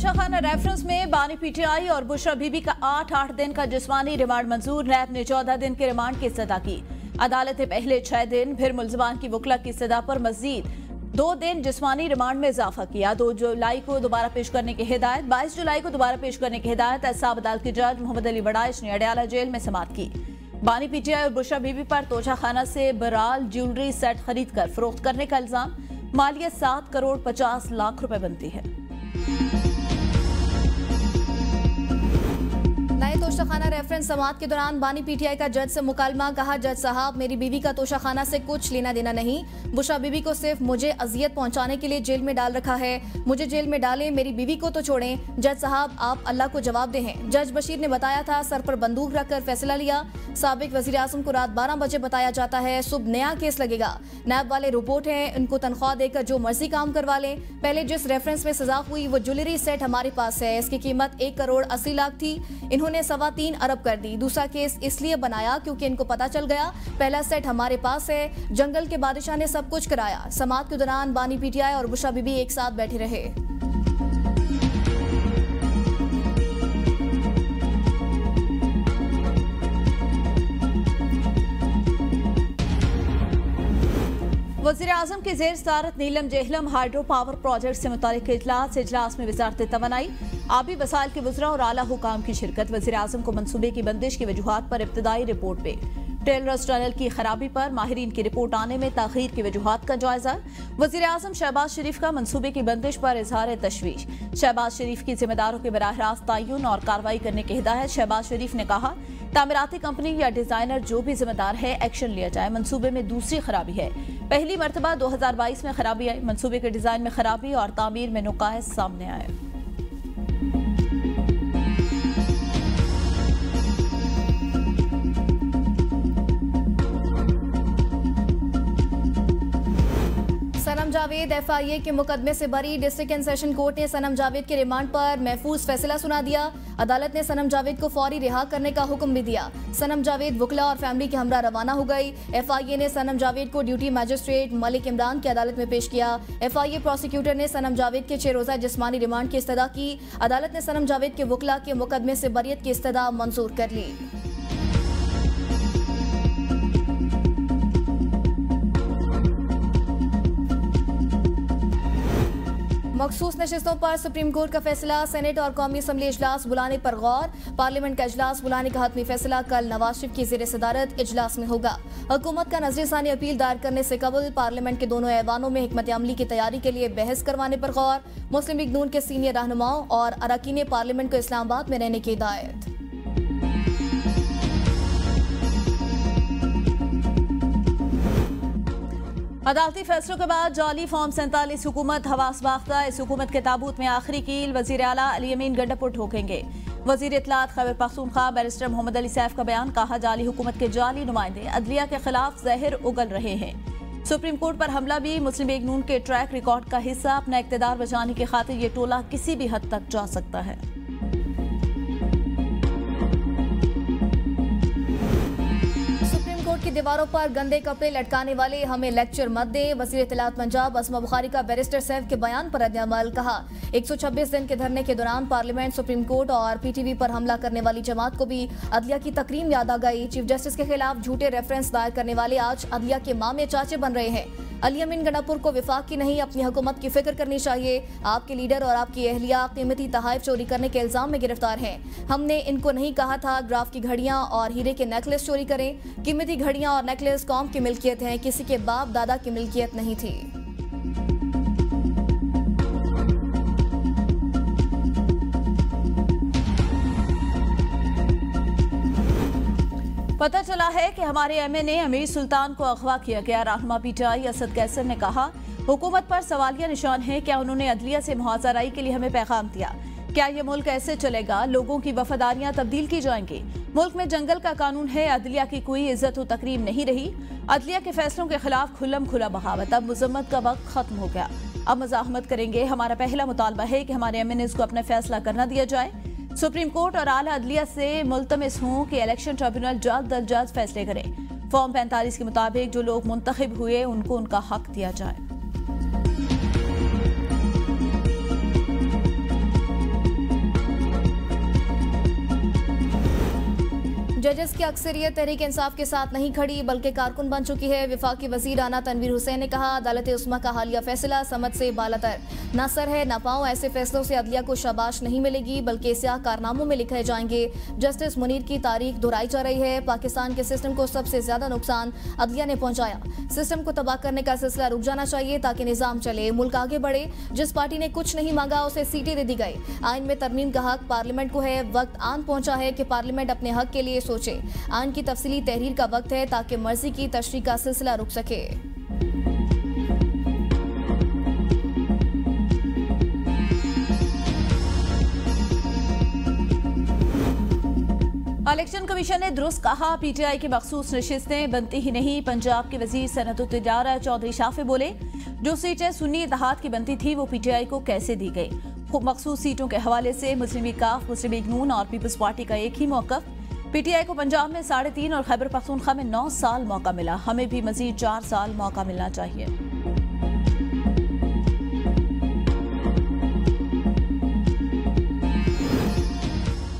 Toshakhana reference में बानी PTI और बुशरा बीबी का 8 दिन का जिस्मानी रिमांड मंजूर। नैब ने 14 दिन के रिमांड की सजा की। अदालत ने पहले 6 दिन, फिर मुलजमान की वकला की सजा पर मजीद 2 दिन जिस्मानी रिमांड में इजाफा किया। 2 जुलाई को दोबारा पेश करने की हिदायत, 22 जुलाई को दोबारा पेश करने की हिदायत एहसाब अदालत के जज मोहम्मद अली वड़ाइश ने अडयाला जेल में समाअत की। बानी पीटीआई और बुशरा बीबी पर तोशाखाना से बराल ज्वेलरी सेट खरीद कर फरोख्त करने का इल्जाम। मालियत 7 करोड़ 50 लाख रुपए बनती है। नए तोशाखाना रेफरेंस समाअत के दौरान बानी पीटीआई का जज से मुकालमा। कहा, जज साहब, मेरी बीवी का तोशाखाना से कुछ लेना देना नहीं। बुशरा बीबी को सिर्फ मुझे अजियत पहुंचाने के लिए जेल में डाल रखा है। मुझे जेल में डालें, मेरी बीवी को तो छोड़ें। जज साहब, आप अल्लाह को जवाब दे हैं। जज बशीर ने बताया था, सर पर बंदूक रखकर फैसला लिया। साबिक वजीर आजम को रात 12 बजे बताया जाता है, सुबह नया केस लगेगा। नैब वाले रिपोर्ट है, इनको तनख्वाह देकर जो मर्जी काम करवा लें। पहले जिस रेफरेंस में सजा हुई वो ज्वेलरी सेट हमारे पास है। इसकी कीमत 1 करोड़ 80 लाख थी, इन्होंने 3.25 अरब कर दी। दूसरा केस इसलिए बनाया क्योंकि इनको पता चल गया पहला सेट हमारे पास है। जंगल के बादशाह ने सब कुछ कराया। समाअत के दौरान बानी पीटीआई और बुशरा बीबी एक साथ बैठे रहे। वज़ीर आज़म की ज़ेर सदारत नीलम जेहलम हाइड्रो पावर प्रोजेक्ट से मुतालिक इजलास में वज़ारत तवानाई, आबी वसाइल के वज़रा और आला हुकाम की शिरकत। वज़ीर आज़म को मनसूबे की बंदिश की वजूहात पर इब्तदाई रिपोर्ट पे टेलरस टनल की खराबी पर माहिरीन की रिपोर्ट आने में ताखीर की वजूहात का जायजा। वज़ीर आज़म शहबाज शरीफ का मनसूबे की बंदिश पर इजहार तशवीश। शहबाज शरीफ की जिम्मेदारों के बराह रास्त तयन और कार्रवाई करने की हिदायत। शहबाज शरीफ ने कहा, तामीराती कंपनी या डिजाइनर जो भी जिम्मेदार है एक्शन लिया जाए। मनसूबे में दूसरी खराबी है। पहली मरतबा 2022 में खराबी आई। मनसूबे के डिजाइन में खराबी और तामीर में नुकाइस सामने आए। सनम जावेद एफआईए के मुकदमे से बरी। डिस्ट्रिक्ट एंड सेशन कोर्ट ने सनम जावेद के रिमांड पर महफूज फैसला सुना दिया। अदालत ने सनम जावेद को फौरी रिहा करने का हुक्म भी दिया। सनम जावेद वकला और फैमिली के हमरा रवाना हो गई। एफआईए ने सनम जावेद को ड्यूटी मजिस्ट्रेट मलिक इमरान की अदालत में पेश किया। एफआईए प्रोसिक्यूटर ने सनम जावेद के 6 रोज़ा जिस्मानी रिमांड की इस्तदा की। अदालत ने सनम जावेद के वकला के मुकदमे से बरियत की इस्तदा मंजूर कर ली। मखसूस नशिस्तों पर सुप्रीम कोर्ट का फैसला। सेनेट और कौमी असम्बली इजलास बुलाने पर गौर। पार्लियामेंट का इजलास बुलाने का हतमी फैसला कल नवाज शरीफ की ज़ेर सदारत इजलास में होगा। हुकूमत का नजरसानी अपील दायर करने से कबल पार्लियामेंट के दोनों ऐवानों में हिकमत अमली की तैयारी के लिए बहस करवाने पर गौर। मुस्लिम लीग नून के सीनियर रहनुमाओं और अरकान पार्लियामेंट को इस्लामाबाद में रहने की हिदायत। अदालती फैसलों के बाद जाली फॉर्म 47 हुकूमत हवास बाख्ता। इस हुकूमत के ताबूत में आखिरी कील वजीर आला अली अमीन गंडापुर ठोकेंगे। वजीर इत्तलात खैबर पख्तूनख्वा बैरिस्टर मोहम्मद अली सैफ का बयान। कहा, जाली हुकूमत के जाली नुमाइंदे अदलिया के खिलाफ जहर उगल रहे हैं। सुप्रीम कोर्ट पर हमला भी मुस्लिम लीग नून के ट्रैक रिकॉर्ड का हिस्सा। अपना इक़्तिदार बचाने की खातिर ये टोला किसी भी हद तक जा सकता है। की दीवारों पर गंदे कपड़े लटकाने वाले हमें लेक्चर मत दें। वज़ीर इत्तलात पंजाब असमा बुखारी का बैरिस्टर सैफ के बयान पर रद्द-ए-अमल। कहा, 126 दिन के धरने के दौरान पार्लियामेंट, सुप्रीम कोर्ट और पीटीवी पर हमला करने वाली जमात को भी अदलिया की तकरीम याद आ गई। चीफ जस्टिस के खिलाफ झूठे रेफरेंस दायर करने वाले आज अदलिया के मामे चाचे बन रहे हैं। अली अमीन गंडापुर को विफाक की नहीं अपनी हुकूमत की फिक्र करनी चाहिए। आपके लीडर और आपकी अहलिया कीमती तहाइफ चोरी करने के इल्जाम में गिरफ्तार हैं। हमने इनको नहीं कहा था ग्राफ की घड़ियां और हीरे के नेकलेस चोरी करें। कीमती घड़ियां और नेकलेस कौम की मिल्कियत हैं, किसी के बाप दादा की मिल्कियत नहीं थी। पता चला है कि हमारे एमएनए अमीर सुल्तान को अगवा किया गया। रहनुमा पीटीआई असद कैसर ने कहा, हुकूमत पर सवालिया निशान है। क्या उन्होंने अदलिया से मुहासराई के लिए हमें पैगाम दिया? क्या ये मुल्क ऐसे चलेगा? लोगों की वफादारियां तब्दील की जाएंगी। मुल्क में जंगल का कानून है। अदलिया की कोई इज्जत व तकरीम नहीं रही। अदलिया के फैसलों के खिलाफ खुल्लम खुला बगावत। अब मुजम्मत का वक्त खत्म हो गया। अब मज़ाहमत करेंगे। हमारा पहला मुतालबा है कि हमारे एमएनएस को अपना फैसला करना दिया जाए। सुप्रीम कोर्ट और आला अदलिया से मुल्तमिस हूं कि इलेक्शन ट्रिब्यूनल जल्द अज जल्द फैसले करे। फॉर्म 45 के मुताबिक जो लोग मुंतखब हुए उनको उनका हक दिया जाए। जजेस की अक्सरियत तहरीक इंसाफ के साथ नहीं खड़ी बल्कि कारकुन बन चुकी है। वफाकी वजीर आना तनवीर हुसैन ने कहा, अदालत उस्मा का हालिया फैसला समझ से बालातर, ना सर है ना पाँव। ऐसे फैसलों से अदलिया को शाबाश नहीं मिलेगी बल्कि स्याह कारनामों में लिखे जाएंगे। जस्टिस मुनीर की तारीख दोहराई जा रही है। पाकिस्तान के सिस्टम को सबसे ज्यादा नुकसान अदलिया ने पहुंचाया। सिस्टम को तबाह करने का सिलसिला रुक जाना चाहिए ताकि निजाम चले, मुल्क आगे बढ़े। जिस पार्टी ने कुछ नहीं मांगा उसे सीटें दे दी गई। आइन में तरमीम का हक पार्लियामेंट को है। वक्त आन पहुंचा है कि पार्लियामेंट अपने हक के लिए सोचे। आइन की तफसीली तहरीर का वक्त है ताकि मर्जी की तशरीह का सिलसिला रुक सके। इलेक्शन कमीशन ने दुरुस्त कहा, पीटीआई की मखसूस नशिस्तें बनती ही नहीं। पंजाब के वजीर सनअत तिजारा चौधरी शाफे बोले, जो सीटें सुन्नी इत्तेहाद की बनती थी वो पीटीआई को कैसे दी गई। मखसूस सीटों के हवाले से मुस्लिम लीग काफ, मुस्लिम लीग नून और पीपल्स पार्टी का एक ही मौकफ। पीटीआई को पंजाब में 3.5 और खैबर पख्तूनख्वा में 9 साल मौका मिला, हमें भी मजीद 4 साल मौका मिलना चाहिए।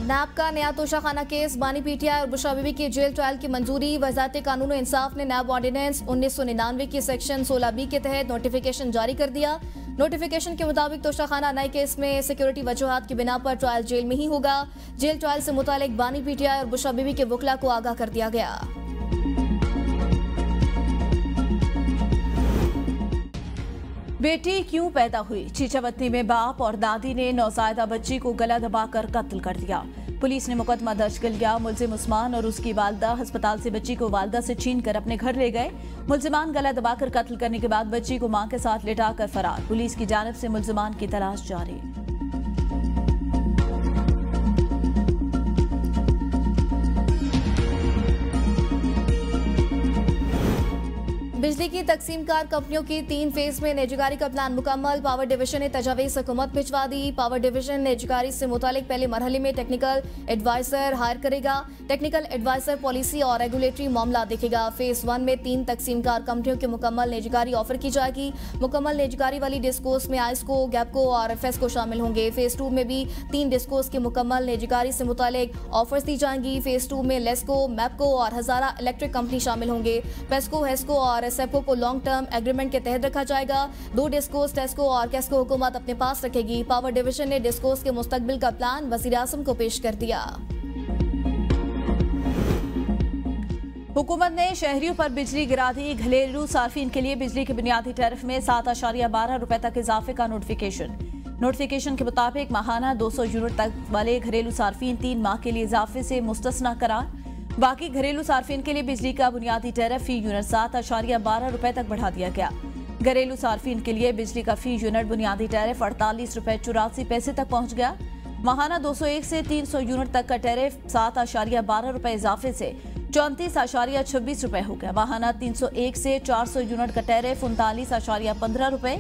नैब का नया तोशाखाना केस, बानी पीटीआई और बुशरा बीबी के जेल ट्रायल की मंजूरी। वजारत कानून और इंसाफ ने नैब ऑर्डिनेंस 1999 की सेक्शन 16B के तहत नोटिफिकेशन जारी कर दिया। नोटिफिकेशन के मुताबिक तोशाखाना नए केस में सिक्योरिटी वजूहात की बिना पर ट्रायल जेल में ही होगा। जेल ट्रायल से मुतालिक बानी पीटीआई और बुशरा बीबी के वकला को आगाह कर दिया गया। बेटी क्यों पैदा हुई? चीचावतनी में बाप और दादी ने नौज़ायदा बच्ची को गला दबाकर कत्ल कर दिया। पुलिस ने मुकदमा दर्ज कर लिया। मुलजिम उस्मान और उसकी वालदा अस्पताल से बच्ची को वालदा से छीन कर अपने घर ले गए। मुलजिमान गला दबाकर कत्ल करने के बाद बच्ची को मां के साथ लिटाकर फरार। पुलिस की जानिब से मुलजिमान की तलाश जारी। बिजली की तकसीमकार कंपनियों की 3 फेज में निजीकारी का प्लान मुकम्मल। पावर डिवीजन ने तजावीज़ हुकूमत भिजवा दी। पावर डिवीजन निजीकारी से मुतालिक पहले मरहले में टेक्निकल एडवाइजर हायर करेगा। टेक्निकल एडवाइजर पॉलिसी और रेगुलेटरी मामला देखेगा। फेज 1 में 3 तकसीमकार कंपनियों की मुकम्मल निजीकारी ऑफर की जाएगी। मुकम्मल निजीकारी वाली डिस्कोस में आइस्को, गैपको और एफएसको शामिल होंगे। फेज 2 में भी 3 डिस्कोस की मुकम्मल निजीकारी से मुतालिक ऑफर्स दी जाएंगी। फेज 2 में लेस्को, मैपको और हजारा इलेक्ट्रिक कंपनी शामिल होंगे। पेस्को, हेस्को और सेपको को लॉन्ग टर्म एग्रीमेंट के तहत रखा जाएगा। 2 डिस्कोस टेस्को और कैस्को हुकूमत अपने पास रखेगी। पावर डिवीजन ने डिस्कोस के मुस्तकबिल का प्लान वज़ीर आज़म को पेश कर दिया। हुकूमत ने शहरियों पर बिजली गिरा दी। घरेलू सार्फिन के लिए बिजली के बुनियादी टैरिफ में 7.12 रुपए तक इजाफे का नोटिफिकेशन के मुताबिक माहाना 200 यूनिट तक वाले घरेलू सार्फिन 3 माह के लिए इजाफे से मुस्तस्ना करार। बाकी घरेलू सार्फिन के लिए बिजली का बुनियादी टैरिफ फी यूनिट 7.12 रुपए तक बढ़ा दिया गया। घरेलू सार्फिन के लिए बिजली का फी यूनिट बुनियादी टैरिफ 48 रुपए 84 पैसे तक पहुंच गया। माहाना 201 से 300 यूनिट तक का टैरिफ 7.12 रुपए इजाफे से 34.26 रुपए हो गया। माहाना 301 से 400 यूनिट का टैरिफ 39.15 रुपए।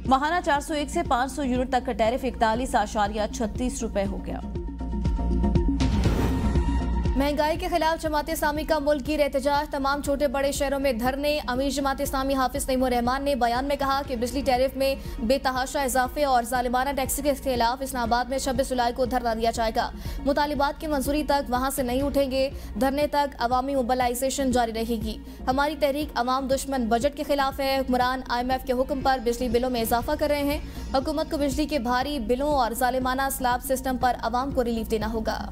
माहाना 401 से 500 यूनिट तक का टैरिफ 41.36 रुपए हो गया। महंगाई के खिलाफ जमात इस्लामी का मुल्क गिर एहतजाज, तमाम छोटे बड़े शहरों में धरने। अमीर जमात इस्लामी हाफिज नईमुर रहमान ने बयान में कहा कि बिजली टैरिफ में बेतहाशा इजाफे और जालिमाना टैक्स के खिलाफ इस्लामाबाद में 26 जुलाई को धरना दिया जाएगा। मुतालिबात की मंजूरी तक वहां से नहीं उठेंगे। धरने तक अवामी मोबिलाइजेशन जारी रहेगी। हमारी तहरीक अवाम दुश्मन बजट के खिलाफ है। हुक्मरान IMF के हुक्म पर बिजली बिलों में इजाफा कर रहे हैं। हुकूमत को बिजली के भारी बिलों और जालिमाना स्लैब सिस्टम पर अवाम को रिलीफ देना होगा।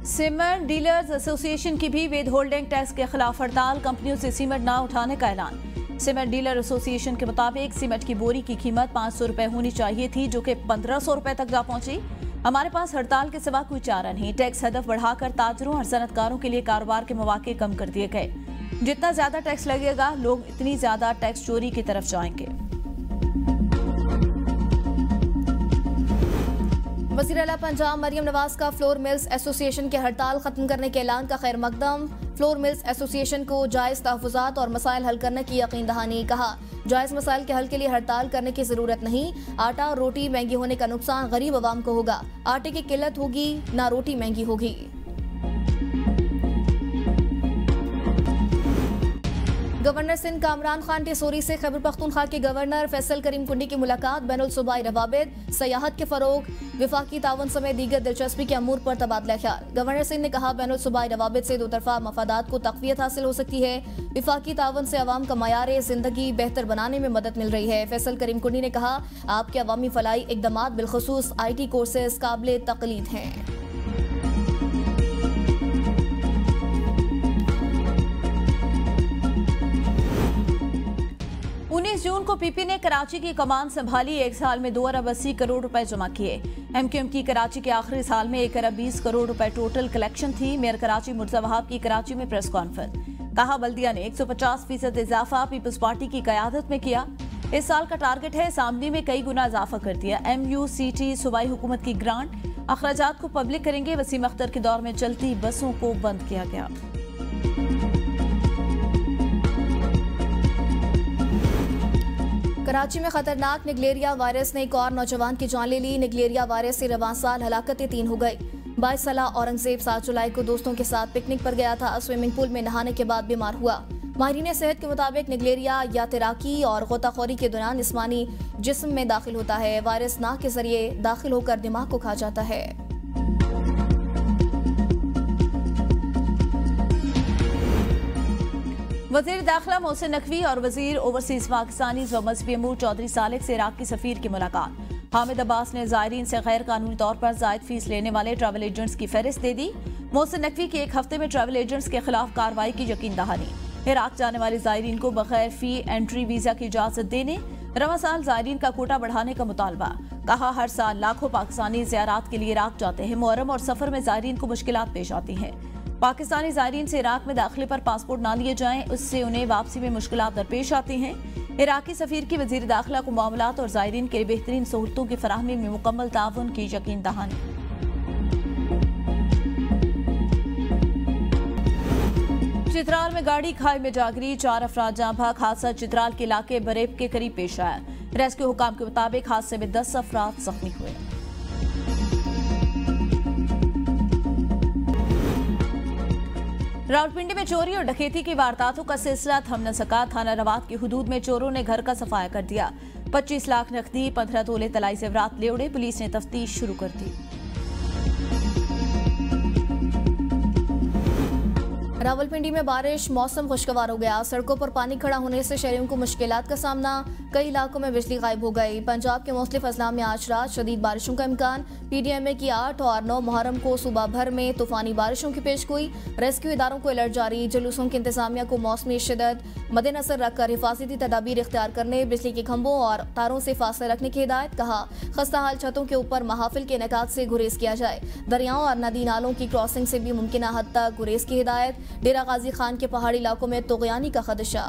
सीमेंट डीलर्स एसोसिएशन की भी वेद होल्डिंग टैक्स के खिलाफ हड़ताल। कंपनियों से सीमेंट न उठाने का ऐलान। सीमेंट डीलर एसोसिएशन के मुताबिक सीमेंट की बोरी की कीमत 500 रुपए होनी चाहिए थी, जो कि 1500 रुपए तक जा पहुंची। हमारे पास हड़ताल के सिवा कोई चारा नहीं। टैक्स हदफ बढ़ाकर ताजरों और सनतकारों के लिए कारोबार के मौके कम कर दिए गए। जितना ज्यादा टैक्स लगेगा, लोग इतनी ज्यादा टैक्स चोरी की तरफ जाएंगे। वज़ीर आला पंजाब मरियम नवाज का फ्लोर मिल्स एसोसिएशन के हड़ताल खत्म करने के ऐलान का खैर मकदम। फ्लोर मिल्स एसोसिएशन को जायज़ तहफ़्फ़ुज़ात और मसाइल हल करने की यकीन दहानी। कहा, जायज़ मसाइल के हल के लिए हड़ताल करने की ज़रूरत नहीं। आटा और रोटी महंगी होने का नुकसान गरीब अवाम को होगा। आटे की किल्लत होगी ना रोटी महंगी होगी। गवर्नर सिंध कामरान खान टेसोरी से खैबर पख्तूनख्वा के गवर्नर फैसल करीम कुंडी की मुलाकात, बैनुल सूबाई रवाबित, सयाहत के फरोग, विफाकी तावन समेत दीगर दिलचस्पी के अमूर पर तबादला ख्याल। गवर्नर सिंह ने कहा बैनुल सूबाई रवाबित से दो तरफा मफादात को तक़वियत हासिल हो सकती है। विफाकी तावन से अवाम का मयार जिंदगी बेहतर बनाने में मदद मिल रही है। फैसल करीम कुंडी ने कहा आपके अवामी फलाई इक़दामात बिलखुसूस IT कोर्सेज काबिल तक़लीद हैं। 19 जून को PP ने कराची की कमान संभाली। 1 साल में 2 अरब 80 करोड़ रुपए जमा किए। MQM की कराची के आखिरी साल में 1 अरब 20 करोड़ रुपए टोटल कलेक्शन थी। मेयर कराची मुर्तज़ा वहाब की कराची में प्रेस कॉन्फ्रेंस, कहा बल्दिया ने 150% इजाफा पीपल्स पार्टी की कयादत में किया। इस साल का टारगेट है, सामने में कई गुना इजाफा कर दिया। MUCT सूबाई हुकूमत की ग्रांट अखराजात को पब्लिक करेंगे। वसीम अख्तर के दौर में चलती बसों को बंद किया गया। कराची में खतरनाक निगलेरिया वायरस ने एक और नौजवान की जान ले ली। निगलेरिया वायरस से रवां साल हलाकतें 3 हो गई। 22 साला औरंगजेब 7 जुलाई को दोस्तों के साथ पिकनिक पर गया था। स्विमिंग पूल में नहाने के बाद बीमार हुआ। माहिरीन सेहत के मुताबिक निगलेरिया या तैराकी और गोताखोरी के दौरान जिस्मानी जिस्म में दाखिल होता है। वायरस नाक के जरिए दाखिल होकर दिमाग को खा जाता है। वज़ीर दाखिला मोहसिन नकवी और वज़ीर ओवरसीज पाकिस्तानी व मजहबी अमूर चौधरी सालिक से इराक की सफ़ीर की मुलाकात। हामिद अब्बास ने ज़ायरीन से गैर कानूनी तौर पर जायद फीस लेने वाले ट्रैवल एजेंट्स की फहरिस्त दे दी। मोहसिन नकवी की 1 हफ्ते में ट्रैवल एजेंट्स के खिलाफ कार्रवाई की यकीन दहानी। इराक जाने वाले ज़ायरीन को बगैर फी एंट्री वीज़ा की इजाज़त देने। रवां साल ज़ायरीन का कोटा बढ़ाने का मुतालबा। कहा हर साल लाखों पाकिस्तानी ज़ियारात के लिए इराक जाते हैं। मुहर्रम और सफ़र में ज़ायरीन को मुश्किलात पेश आती हैं। पाकिस्तानी ज़ायरीन से इराक में दाखिले पर पासपोर्ट ना लिए जाएं, उससे उन्हें वापसी में मुश्किलात दरपेश आती हैं। इराकी सफ़ीर की वज़ीर दाखिला को मामलात और ज़ायरीन के लिए बेहतरीन सहूलतों की फराहमी में मुकम्मल ताउन की यकीन दहानी। चित्राल में गाड़ी खाई में जा गिरी, 4 अफराद जाँ भाग। हादसा चित्राल के इलाके बरेब के करीब पेश आया। रेस्क्यू हुकाम के मुताबिक हादसे में 10 अफराद जख्मी हुए। रावलपिंडी में चोरी और डकैती की वारदातों का सिलसिला थम न सका। थाना रवात की हुदूद में चोरों ने घर का सफाया कर दिया। 25 लाख नकदी, 15 तोले तलाई ज़ेवरात ले उड़े। पुलिस ने तफ्तीश शुरू कर दी। रावलपिंडी में बारिश, मौसम खुशगवार हो गया। सड़कों पर पानी खड़ा होने से शहरियों को मुश्किलात का सामना। कई इलाकों में बिजली गायब हो गई। पंजाब के मुख्तलिफ अजला में आज रात शदीद बारिशों का इम्कान। PDMA की 8 और 9 मुहर्रम को सुबह भर में तूफानी बारिशों की पेशगोई। रेस्क्यू इदारों को अलर्ट जारी। जुलूसों की इंतजामिया को मौसमी शिदत मद्देनजर रखकर हिफाजती तदाबीर इख्तियार करने, बिजली के खंभों और तारों से फासले रखने की हिदायत। कहा खस्ता हाल छतों के ऊपर महाफिल के इनेकाद से गुरेज किया जाए। दरियाओं और नदी नालों की क्रॉसिंग से भी मुमकिन हद तक गुरेज की हिदायत। डेरा गाजी खान के पहाड़ी इलाकों में तुगयानी का खदशा।